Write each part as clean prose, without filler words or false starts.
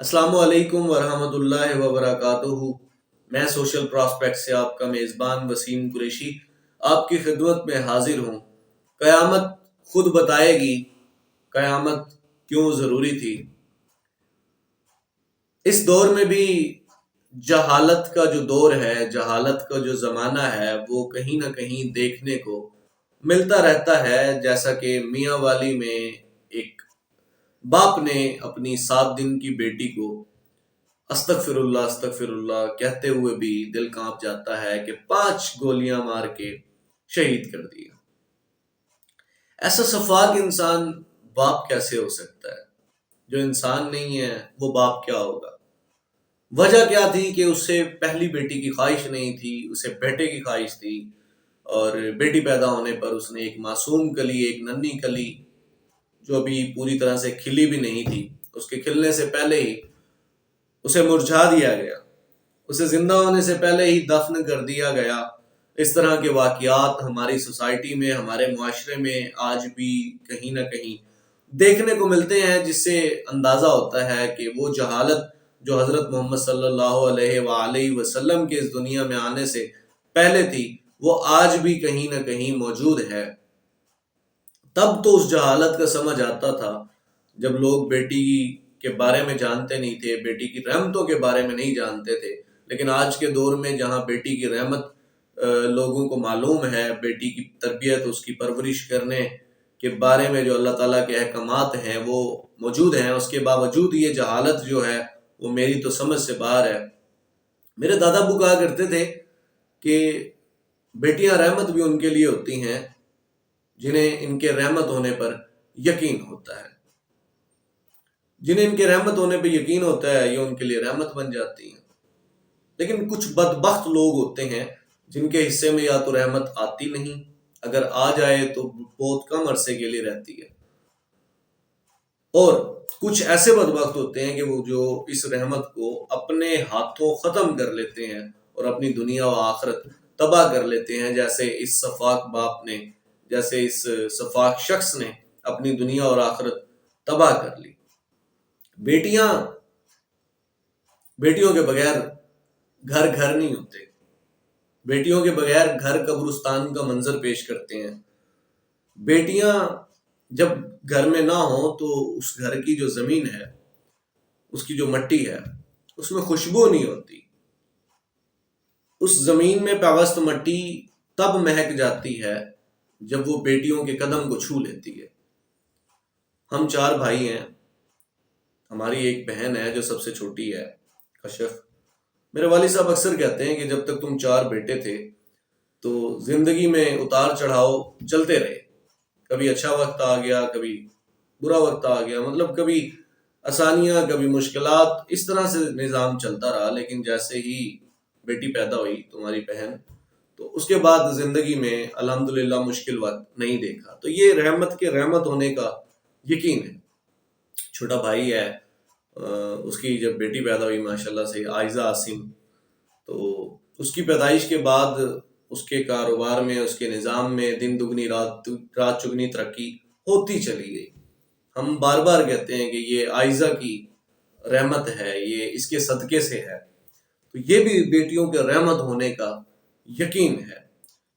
السلام علیکم ورحمۃ اللہ وبرکاتہ۔ میں سوشل پراسپیکٹ سے آپ کا میزبان وسیم قریشی آپ کی خدمت میں حاضر ہوں۔ قیامت خود بتائے گی قیامت کیوں ضروری تھی۔ اس دور میں بھی جہالت کا جو دور ہے، جہالت کا جو زمانہ ہے، وہ کہیں نہ کہیں دیکھنے کو ملتا رہتا ہے۔ جیسا کہ میاں والی میں ایک باپ نے اپنی 7 دن کی بیٹی کو استغفر اللہ کہتے ہوئے بھی دل کانپ جاتا ہے کہ 5 گولیاں مار کے شہید کر دیا۔ ایسا شفاق انسان باپ کیسے ہو سکتا ہے؟ جو انسان نہیں ہے وہ باپ کیا ہوگا؟ وجہ کیا تھی کہ اسے پہلی بیٹی کی خواہش نہیں تھی، اسے بیٹے کی خواہش تھی، اور بیٹی پیدا ہونے پر اس نے ایک معصوم کلی، ایک ننھی کلی جو ابھی پوری طرح سے کھلی بھی نہیں تھی، اس کے کھلنے سے پہلے ہی اسے مرجھا دیا گیا، اسے زندہ ہونے سے پہلے ہی دفن کر دیا گیا۔ اس طرح کے واقعات ہماری سوسائٹی میں، ہمارے معاشرے میں آج بھی کہیں نہ کہیں دیکھنے کو ملتے ہیں، جس سے اندازہ ہوتا ہے کہ وہ جہالت جو حضرت محمد صلی اللہ علیہ وآلہ وسلم کے اس دنیا میں آنے سے پہلے تھی، وہ آج بھی کہیں نہ کہیں موجود ہے۔ تب تو اس جہالت کا سمجھ آتا تھا جب لوگ بیٹی کے بارے میں جانتے نہیں تھے، بیٹی کی رحمتوں کے بارے میں نہیں جانتے تھے۔ لیکن آج کے دور میں جہاں بیٹی کی رحمت لوگوں کو معلوم ہے، بیٹی کی تربیت، اس کی پرورش کرنے کے بارے میں جو اللہ تعالیٰ کے احکامات ہیں وہ موجود ہیں، اس کے باوجود یہ جہالت جو ہے وہ میری تو سمجھ سے باہر ہے۔ میرے دادا ابو کہا کرتے تھے کہ بیٹیاں رحمت بھی ان کے لیے ہوتی ہیں جنہیں ان کے رحمت ہونے پر یقین ہوتا ہے۔ جنہیں ان کے رحمت ہونے پہ یقین ہوتا ہے یہ ان کے لیے رحمت بن جاتی ہیں۔ لیکن کچھ بدبخت لوگ ہوتے ہیں جن کے حصے میں یا تو رحمت آتی نہیں، اگر آ جائے تو بہت کم عرصے کے لیے رہتی ہے، اور کچھ ایسے بدبخت ہوتے ہیں کہ وہ جو اس رحمت کو اپنے ہاتھوں ختم کر لیتے ہیں اور اپنی دنیا و آخرت تباہ کر لیتے ہیں، جیسے اس شفاق باپ نے، جیسے اس شفاق شخص نے اپنی دنیا اور آخرت تباہ کر لی۔ بیٹیوں کے بغیر گھر نہیں ہوتے، بیٹیوں کے بغیر گھر قبرستان کا منظر پیش کرتے ہیں۔ بیٹیاں جب گھر میں نہ ہوں تو اس گھر کی جو زمین ہے، اس کی جو مٹی ہے، اس میں خوشبو نہیں ہوتی۔ اس زمین میں پیوست مٹی تب مہک جاتی ہے جب وہ بیٹیوں کے قدم کو چھو لیتی ہے۔ ہم 4 بھائی ہیں، ہماری ایک بہن ہے جو سب سے چھوٹی ہے، کشف۔ میرے والد صاحب اکثر کہتے ہیں کہ جب تک تم 4 بیٹے تھے تو زندگی میں اتار چڑھاؤ چلتے رہے، کبھی اچھا وقت آ گیا، کبھی برا وقت آ گیا، مطلب کبھی آسانیاں، کبھی مشکلات، اس طرح سے نظام چلتا رہا۔ لیکن جیسے ہی بیٹی پیدا ہوئی تمہاری بہن، تو اس کے بعد زندگی میں الحمدللہ مشکل وقت نہیں دیکھا۔ تو یہ رحمت کے رحمت ہونے کا یقین ہے۔ چھوٹا بھائی ہے، اس کی جب بیٹی پیدا ہوئی ماشاءاللہ سے، عائزہ عاصم، تو اس کی پیدائش کے بعد اس کے کاروبار میں، اس کے نظام میں دن دگنی رات چگنی ترقی ہوتی چلی گئی۔ ہم بار بار کہتے ہیں کہ یہ عائزہ کی رحمت ہے، یہ اس کے صدقے سے ہے۔ تو یہ بھی بیٹیوں کے رحمت ہونے کا یقین ہے۔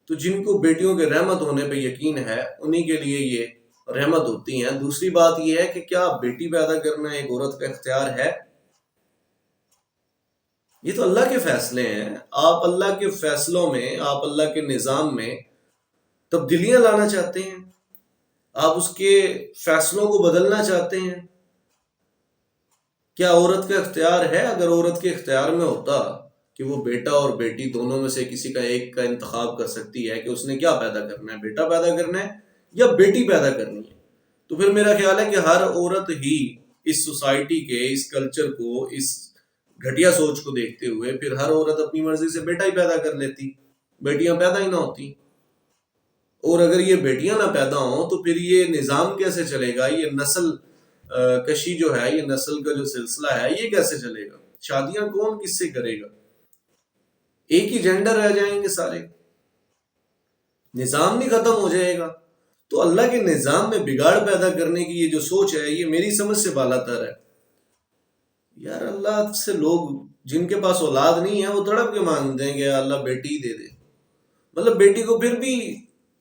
تو جن کو بیٹیوں کے رحمت ہونے پہ یقین ہے انہی کے لیے یہ رحمت ہوتی ہیں۔ دوسری بات یہ ہے کہ کیا بیٹی پیدا کرنا ایک عورت کا اختیار ہے؟ یہ تو اللہ کے فیصلے ہیں۔ آپ اللہ کے فیصلوں میں، آپ اللہ کے نظام میں تبدیلیاں لانا چاہتے ہیں، آپ اس کے فیصلوں کو بدلنا چاہتے ہیں۔ کیا عورت کا اختیار ہے؟ اگر عورت کے اختیار میں ہوتا کہ وہ بیٹا اور بیٹی دونوں میں سے کسی کا ایک کا انتخاب کر سکتی ہے کہ اس نے کیا پیدا کرنا ہے، بیٹا پیدا کرنا ہے یا بیٹی پیدا کرنی ہے، تو پھر میرا خیال ہے کہ ہر عورت ہی اس سوسائٹی کے، اس کلچر کو، اس گھٹیا سوچ کو دیکھتے ہوئے پھر ہر عورت اپنی مرضی سے بیٹا ہی پیدا کر لیتی، بیٹیاں پیدا ہی نہ ہوتی۔ اور اگر یہ بیٹیاں نہ پیدا ہوں تو پھر یہ نظام کیسے چلے گا؟ یہ نسل کشی جو ہے، یہ نسل کا جو سلسلہ ہے، یہ کیسے چلے گا؟ شادیاں کون کس سے کرے گا؟ ایک ہی جینڈر رہ جائیں گے سارے، نظام نہیں ختم ہو جائے گا؟ تو اللہ کے نظام میں بگاڑ پیدا کرنے کی یہ جو سوچ ہے، یہ میری سمجھ سے بالا تر ہے۔ یار اللہ سے لوگ جن کے پاس اولاد نہیں ہے وہ تڑپ کے مانگتے ہیں کہ اللہ بیٹی دے دے. مطلب بیٹی کو پھر بھی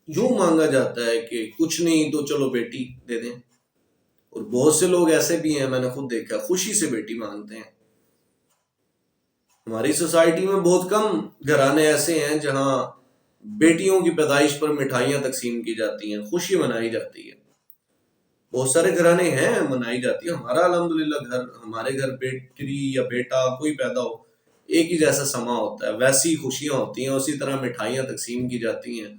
یوں مانگا جاتا ہے کہ کچھ نہیں تو چلو بیٹی دے دیں. اور بہت سے لوگ ایسے بھی ہیں، میں نے خود دیکھا، خوشی سے بیٹی مانگتے ہیں. ہماری سوسائٹی میں بہت کم گھرانے ایسے ہیں جہاں بیٹیوں کی پیدائش پر مٹھائیاں تقسیم کی جاتی ہیں، خوشی منائی جاتی ہے. بہت سارے گھرانے ہیں منائی جاتی ہے. ہمارا الحمدللہ گھر، ہمارے گھر بیٹی یا بیٹا کوئی پیدا ہو ایک ہی جیسا سما ہوتا ہے، ویسی خوشیاں ہوتی ہیں، اسی طرح مٹھائیاں تقسیم کی جاتی ہیں،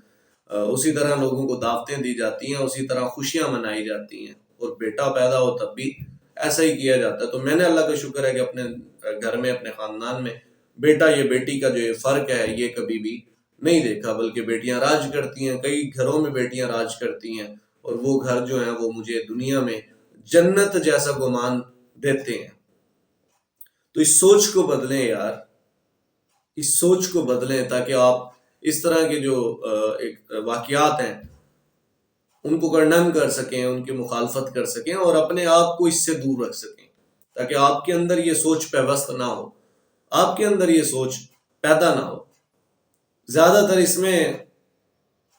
اسی طرح لوگوں کو دعوتیں دی جاتی ہیں، اسی طرح خوشیاں منائی جاتی ہیں. اور بیٹا پیدا ہو تب بھی ایسا ہی کیا جاتا ہے. تو میں نے اللہ کا شکر ہے کہ اپنے گھر میں، اپنے خاندان میں بیٹا یا بیٹی کا جو یہ فرق ہے یہ کبھی بھی نہیں دیکھا، بلکہ بیٹیاں راج کرتی ہیں. کئی گھروں میں بیٹیاں راج کرتی ہیں، اور وہ گھر جو ہیں وہ مجھے دنیا میں جنت جیسا گمان دیتے ہیں. تو اس سوچ کو بدلیں یار، اس سوچ کو بدلیں تاکہ آپ اس طرح کے جو ایک واقعات ہیں ان کو کنڈیم کر سکیں، ان کی مخالفت کر سکیں، اور اپنے آپ کو اس سے دور رکھ سکیں، تاکہ آپ کے اندر یہ سوچ پیوست نہ ہو، آپ کے اندر یہ سوچ پیدا نہ ہو. زیادہ تر اس میں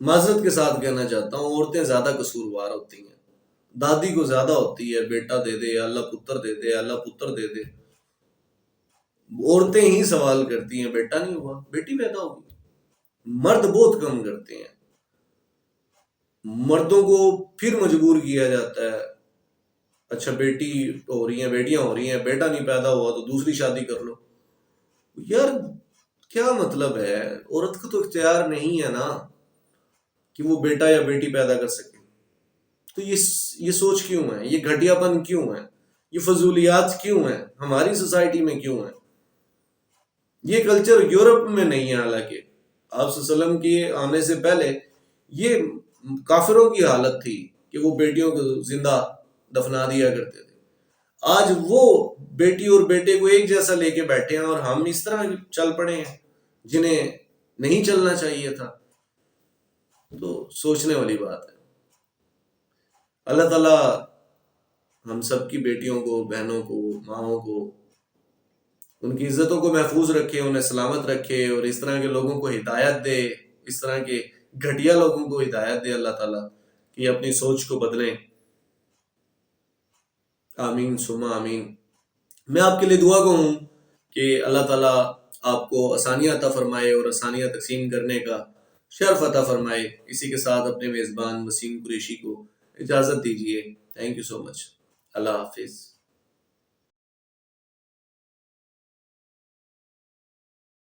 معذرت کے ساتھ کہنا چاہتا ہوں عورتیں زیادہ قصوروار ہوتی ہیں. دادی کو زیادہ ہوتی ہے بیٹا دے دے، اللہ پتر دے دے، اللہ پتر دے دے. عورتیں ہی سوال کرتی ہیں بیٹا نہیں ہوا، بیٹی پیدا ہوگی. مرد بہت کم کرتے ہیں. مردوں کو پھر مجبور کیا جاتا ہے، اچھا بیٹی ہو رہی ہیں، بیٹیاں ہو رہی ہیں، بیٹا نہیں پیدا ہوا تو دوسری شادی کر لو. یار کیا مطلب ہے؟ عورت کو تو اختیار نہیں ہے نا کہ وہ بیٹا یا بیٹی پیدا کر سکے. تو یہ سوچ کیوں ہے؟ یہ گھٹیا پن کیوں ہے؟ یہ فضولیات کیوں ہیں ہماری سوسائٹی میں؟ کیوں ہے یہ کلچر؟ یورپ میں نہیں ہے. حالانکہ آپ صلی اللہ علیہ وسلم کے آنے سے پہلے یہ کافروں کی حالت تھی کہ وہ بیٹیوں کو زندہ دفنا دیا کرتے تھے. آج وہ بیٹی اور بیٹے کو ایک جیسا لے کے بیٹھے ہیں، اور ہم اس طرح چل پڑے ہیں جنہیں نہیں چلنا چاہیے تھا. تو سوچنے والی بات ہے. اللہ تعالیٰ ہم سب کی بیٹیوں کو، بہنوں کو، ماؤں کو، ان کی عزتوں کو محفوظ رکھے، انہیں سلامت رکھے، اور اس طرح کے لوگوں کو ہدایت دے، اس طرح کے گھٹیا لوگوں کو ہدایت دے اللہ تعالیٰ کہ اپنی سوچ کو بدلیں. آمین ثم آمین. میں آپ کے لیے دعا کو ہوں کہ اللہ تعالیٰ آپ کو آسانیاں عطا فرمائے اور آسانیاں تقسیم کرنے کا شرف عطا فرمائے. اسی کے ساتھ اپنے میزبان وسیم قریشی کو اجازت دیجیے. تھینک یو سو مچ. اللہ حافظ.